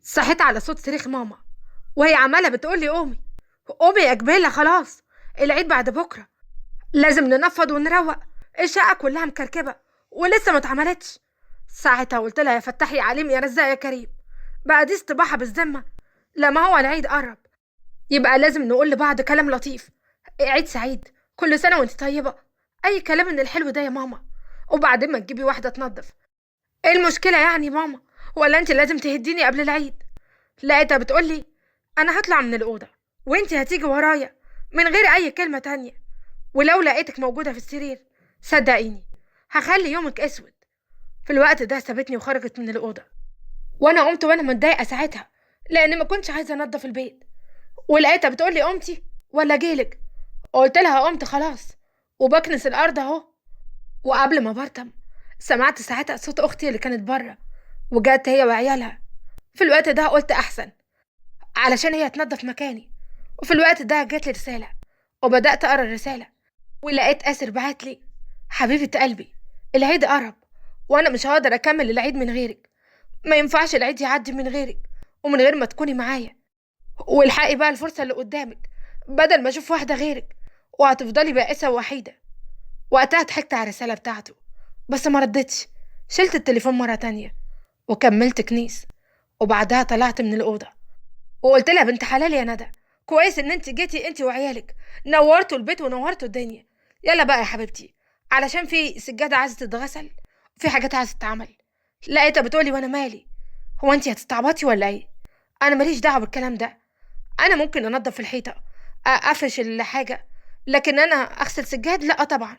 صحيت على صوت صريخ ماما، وهي عمالة بتقولي قومي قومي يا جبيلة، خلاص العيد بعد بكرة، لازم ننفض ونروق. الشقة كلها مكركبة ولسه ما اتعملتش. ساعتها قلت لها يا فتحي يا عليم يا رزاق يا كريم، بقى دي استباحة بالذمة؟ لما هو العيد قرب يبقى لازم نقول لبعض كلام لطيف. عيد سعيد، كل سنة وانت طيبة، أي كلام من الحلو ده يا ماما. وبعدين ما تجيبي واحدة تنظف، ايه المشكلة يعني ماما؟ ولا انت لازم تهديني قبل العيد؟ لقيتها بتقولي انا هطلع من الاوضه وانتي هتيجي ورايا من غير اي كلمه تانية، ولو لقيتك موجوده في السرير صدقيني هخلي يومك اسود. في الوقت ده سابتني وخرجت من الاوضه، وانا قمت وانا متضايقه ساعتها لان ما كنتش عايزه انضف البيت. ولقيتها بتقولي قمتي ولا جيلك؟ قلت لها قمت خلاص وبكنس الارض اهو. وقبل ما برطم سمعت ساعتها صوت اختي اللي كانت بره، وجات هي وعيالها. في الوقت ده قلت احسن علشان هي تنظف مكاني. وفي الوقت ده جات لي رسالة، وبدأت أقرأ الرسالة ولقيت آسر بعت لي: حبيبة قلبي، العيد قرب وأنا مش هقدر أكمل العيد من غيرك. ما ينفعش العيد يعدي من غيرك ومن غير ما تكوني معايا. والحقي بقى الفرصة اللي قدامك بدل ما أشوف واحدة غيرك وهتفضلي بائسة ووحيدة. وقتها ضحكت على الرسالة بتاعته بس ما ردتش. شلت التليفون مرة تانية وكملت كنيس، وبعدها طلعت من الأوضة وقلت لها بنت حلال يا ندى، كويس ان انت جيتي انت وعيالك، نورتوا البيت ونورتوا الدنيا. يلا بقى يا حبيبتي علشان في سجادة عايزة تتغسل وفي حاجات عايزة تتعمل. لقيتها بتقولي وانا مالي؟ هو انت هتستعبطي ولا ايه؟ انا ماليش دعوة بالكلام ده. انا ممكن انضف الحيطة، افرش الحاجة، لكن انا اغسل سجاد لا طبعا.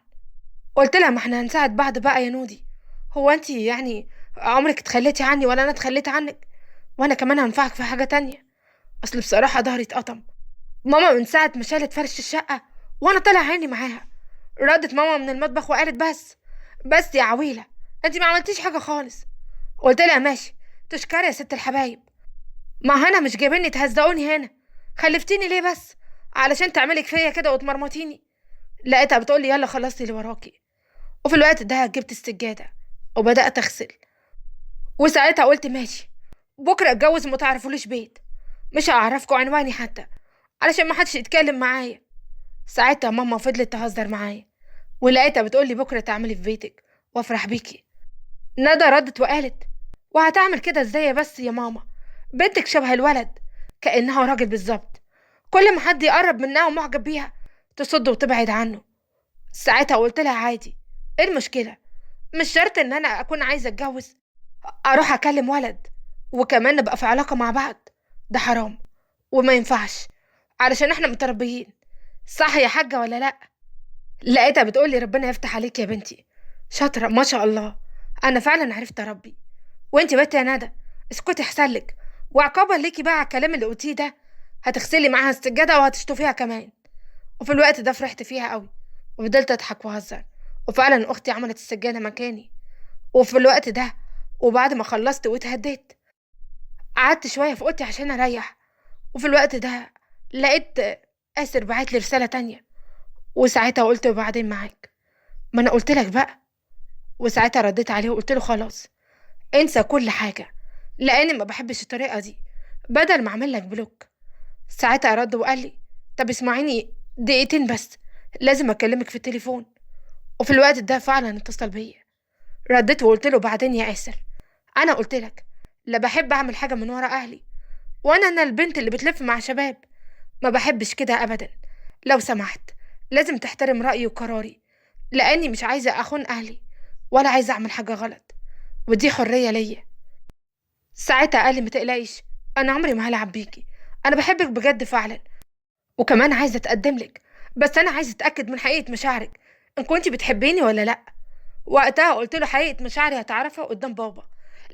قلت لها ما احنا هنساعد بعض بقى يا نودي. هو انت يعني عمرك اتخليتي عني ولا انا اتخليت عنك؟ وانا كمان هنفعك في حاجة تانية. اصل بصراحة ظهري اتقطم، ماما من ساعة ما شالت فرش الشقة وانا طالع عيني معاها. ردت ماما من المطبخ وقالت بس يا عويلة، انت ما عملتيش حاجة خالص. قلت لها ماشي، تشكري يا ست الحبايب. ما انا مش جايبيني تهزقوني هنا، خلفتيني ليه بس علشان تعملك فيا كده وتمرمطيني؟ لقيتها بتقولي يلا خلصتي اللي وراكي. وفي الوقت ده جبت السجادة وبدأت اغسل. وساعتها قلت ماشي، بكرة اتجوز وما تعرفوليش بيت، مش هعرفكوا عنواني حتى علشان ما حدش يتكلم معايا. ساعتها ماما فضلت تهزر معايا ولقيتها بتقولي بكرة تعملي في بيتك وافرح بيكي. ندى ردت وقالت وهتعمل كده ازاي بس يا ماما؟ بنتك شبه الولد، كأنها راجل بالظبط، كل ما حد يقرب منها ومعجب بيها تصد وتبعد عنه. ساعتها قلت لها عادي، ايه المشكلة؟ مش شرط ان انا اكون عايزة اتجوز اروح اكلم ولد وكمان نبقى في علاقة مع بعض، ده حرام وما ينفعش علشان احنا متربيين. صح يا حاجة ولا لا؟ لقيتها بتقولي ربنا يفتح عليك يا بنتي، شاطرة ما شاء الله، انا فعلا عرفت اربي. وانتي بنتي يا ندى اسكتي احسن لك، وعقابا ليكي بقى على الكلام اللي قلتيه ده هتغسلي معاها السجادة وهتشطفيها كمان. وفي الوقت ده فرحت فيها قوي وفضلت اضحك واهزر، وفعلا اختي عملت السجادة مكاني. وفي الوقت ده وبعد ما خلصت واتهديت قعدت شوية في اوضتي عشان اريح. وفي الوقت ده لقيت آسر بعت لي رسالة تانية، وساعتها قلت وبعدين معاك، ما انا قلت لك بقى. وساعتها رديت عليه وقلت له خلاص انسى كل حاجة لاني ما بحبش الطريقة دي، بدل ما اعمل لك بلوك. ساعتها رد وقال لي طب اسمعيني دقيقتين بس، لازم اكلمك في التليفون. وفي الوقت ده فعلا اتصل بيا، رديت وقلت له بعدين يا آسر، انا قلت لك لا بحب اعمل حاجة من ورا اهلي، وانا البنت اللي بتلف مع شباب، ما بحبش كده ابدا. لو سمحت لازم تحترم رأيي وقراري، لاني مش عايزة اخون اهلي ولا عايزة اعمل حاجة غلط، ودي حرية ليا. ساعتها قال لي ما تقلقيش، انا عمري ما هلعب بيكي، انا بحبك بجد فعلا، وكمان عايزة اتقدم لك، بس انا عايزة اتأكد من حقيقة مشاعرك ان كنتي بتحبيني ولا لا. وقتها قلت له حقيقة مشاعري هتعرفها قدام بابا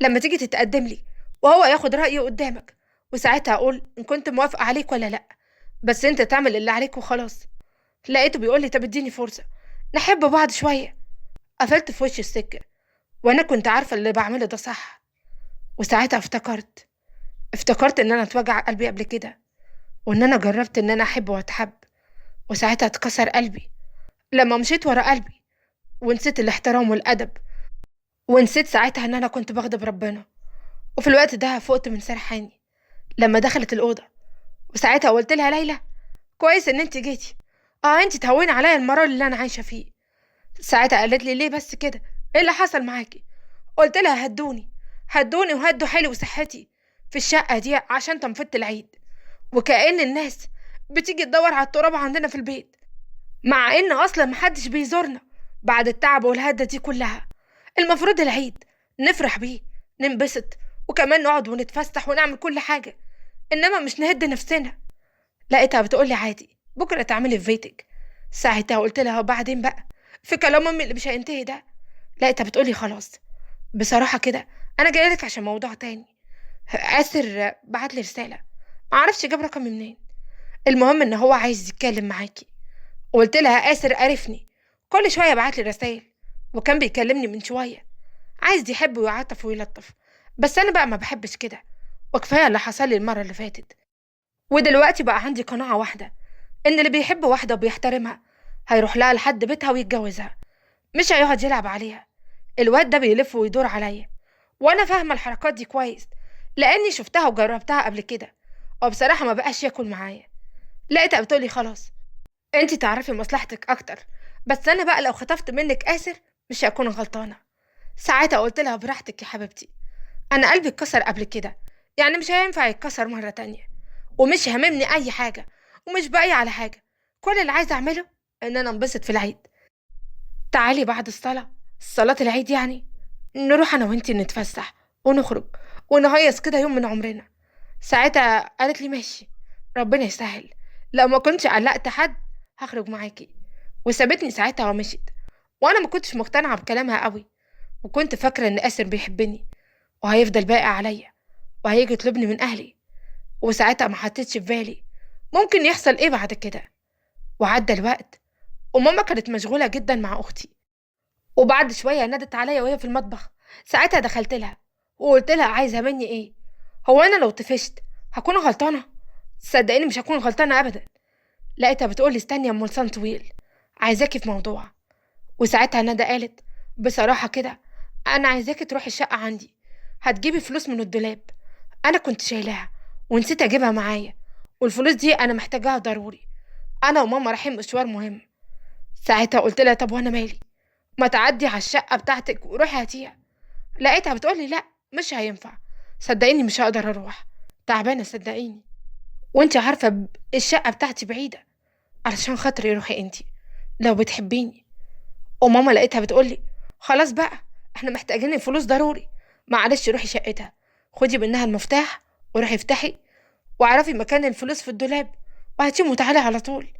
لما تيجي تتقدم لي وهو ياخد رأيي قدامك، وساعتها اقول ان كنت موافقة عليك ولا لا، بس انت تعمل اللي عليك وخلاص. لقيته بيقول لي طب اديني فرصة نحب بعض شوية. قفلت في وش السكة وانا كنت عارفة اللي بعمله ده صح. وساعتها افتكرت ان انا اتوجع قلبي قبل كده، وان انا جربت ان انا احب واتحب، وساعتها اتكسر قلبي لما مشيت ورا قلبي ونسيت الاحترام والادب، ونسيت ساعتها ان انا كنت بغضب ربنا. وفي الوقت ده فقت من سرحاني لما دخلت الأوضة. وساعتها قلت لها ليلى كويس ان انت جيتي. انت تهوني عليا المرار اللي انا عايشة فيه. ساعتها قالت لي ليه بس كده؟ ايه اللي حصل معاكي؟ قلت لها هدوني وهدوا حيلي وصحتي في الشقة دي عشان تنفض العيد، وكأن الناس بتيجي تدور على التراب عندنا في البيت، مع ان اصلا محدش بيزورنا بعد التعب والهدة دي كلها. المفروض العيد نفرح بيه، ننبسط، وكمان نقعد ونتفسح ونعمل كل حاجة، انما مش نهد نفسنا. لقيتها بتقولي عادي بكرة تعملي في بيتك. ساعتها قلت لها وبعدين بقى، في كلام امي اللي مش هينتهي ده. لقيتها بتقولي خلاص، بصراحة كده انا جايلك عشان موضوع تاني. آسر بعتلي رسالة، معرفش جاب رقمي منين، المهم ان هو عايز يتكلم معاكي. قلت لها آسر عرفني، كل شوية بعتلي رسائل، وكان بيكلمني من شوية، عايز يحب ويعطف ويلطف، بس انا بقى ما بحبش كده، وكفاية اللي حصل لي المرة اللي فاتت. ودلوقتي بقى عندي قناعة واحدة، ان اللي بيحب واحدة وبيحترمها هيروح لها لحد بيتها ويتجوزها، مش هيقعد يلعب عليها. الواد ده بيلف ويدور عليا، وانا فاهمة الحركات دي كويس لاني شفتها وجربتها قبل كده، وبصراحة ما بقاش ياكل معايا. لقيتها بتقولي خلاص انتي تعرفي مصلحتك اكتر، بس انا بقى لو خطفت منك آسر مش هكون غلطانة. ساعتها قلت لها براحتك يا حبيبتي، انا قلبي اتكسر قبل كده، يعني مش هينفع يتكسر مرة تانية، ومش هاممني اي حاجة، ومش باقي على حاجة. كل اللي عايزة اعمله ان انا انبسط في العيد. تعالي بعد صلاة العيد يعني، نروح انا وانتي نتفسح ونخرج ونهيص كده يوم من عمرنا. ساعتها قالت لي ماشي، ربنا يسهل، لو ما كنتش قلقت حد هخرج معاكي. وسابتني ساعتها ومشيت، وانا ما كنتش مقتنعة بكلامها قوي، وكنت فاكرة ان آسر بيحبني وهيفضل باقي عليا وهيجي يطلبني من اهلي. وساعتها ما حطيتش في بالي ممكن يحصل ايه بعد كده. وعدى الوقت، وماما كانت مشغولة جدا مع اختي، وبعد شوية نادت عليا وهي في المطبخ. ساعتها دخلت لها وقلت لها عايزة مني ايه؟ هو انا لو طفشت هكون غلطانة؟ صدقيني مش هكون غلطانة ابدا. لقيتها بتقولي استني يا ام لسان طويل، عايزاكي في موضوع. وساعتها ندى قالت بصراحة كده انا عايزاكي تروحي الشقة عندي، هتجيبي فلوس من الدولاب، انا كنت شايلاها ونسيت اجيبها معايا، والفلوس دي انا محتاجاها ضروري، انا وماما رايحين مشوار مهم. ساعتها قلت لها طب وانا مالي، ما تعدي على الشقة بتاعتك وروحي هاتيها. لقيتها بتقولي لا مش هينفع، صدقيني مش هقدر اروح، تعبانة صدقيني، وانت عارفة الشقة بتاعتي بعيدة، علشان خاطري روحي انتي لو بتحبيني. وماما لقيتها بتقولي خلاص بقى احنا محتاجين الفلوس ضروري، معلش روحي شقتها، خدي منها المفتاح وروحي افتحي واعرفي مكان الفلوس في الدولاب وهاتيهم وتعالي على طول.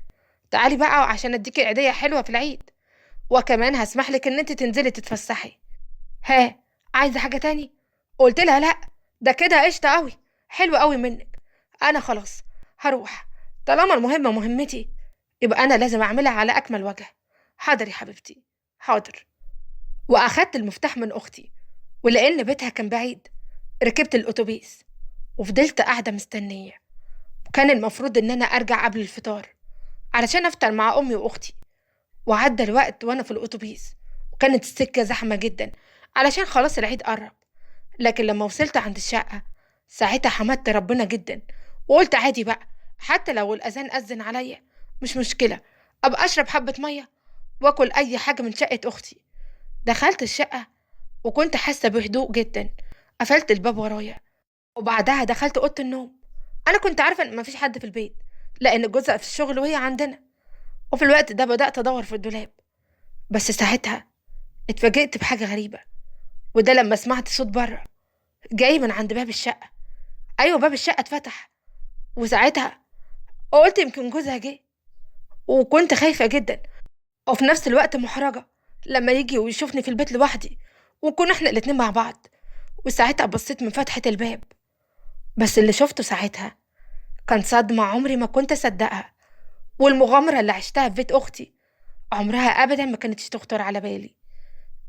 تعالي بقى عشان اديكي عيدية حلوة في العيد، وكمان هسمح لك ان انت تنزلي تتفسحي. ها، عايزة حاجة تاني؟ قلت لها لا، ده كده قشطة قوي، حلو قوي منك، انا خلاص هروح، طالما المهمة مهمتي يبقى انا لازم اعملها على اكمل وجه. حاضر يا حبيبتي، حاضر. واخدت المفتاح من اختي، ولان بيتها كان بعيد ركبت الاتوبيس وفضلت قاعدة مستنية. وكان المفروض ان انا ارجع قبل الفطار علشان افطر مع امي واختي. وعدى الوقت وانا في الاتوبيس، وكانت السكة زحمة جدا علشان خلاص العيد قرب. لكن لما وصلت عند الشقة ساعتها حمدت ربنا جدا، وقلت عادي بقى، حتى لو الاذان اذن عليا مش مشكلة، ابقى اشرب حبة مية واكل اي حاجة من شقة اختي. دخلت الشقة وكنت حاسة بهدوء جدا، قفلت الباب ورايا، وبعدها دخلت اوضة النوم. انا كنت عارفة ان مفيش حد في البيت لان جوزها في الشغل وهي عندنا. وفي الوقت ده بدأت ادور في الدولاب، بس ساعتها اتفاجئت بحاجة غريبة، وده لما سمعت صوت بره جاي من عند باب الشقة. ايوه باب الشقة اتفتح، وساعتها قلت يمكن جوزها جه، وكنت خايفة جدا وفي نفس الوقت محرجة لما يجي ويشوفني في البيت لوحدي ونكون احنا الاتنين مع بعض. وساعتها بصيت من فتحة الباب، بس اللي شفته ساعتها كان صدمة عمري ما كنت أصدقها. والمغامرة اللي عشتها في بيت أختي عمرها أبدا ما كانتش تخطر على بالي.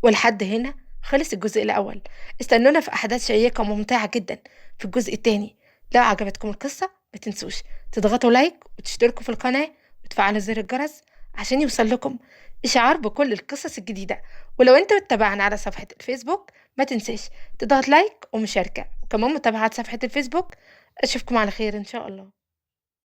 ولحد هنا خلص الجزء الأول، استنونا في أحداث شيقة وممتعة جدا في الجزء التاني. لو عجبتكم القصة متنسوش تضغطوا لايك وتشتركوا في القناة وتفعلوا زر الجرس عشان يوصل لكم إشعار بكل القصص الجديدة. ولو انت بتتابعنا على صفحة الفيسبوك ما تنساش تضغط لايك ومشاركة. وكمان متابعة صفحة الفيسبوك. اشوفكم على خير ان شاء الله.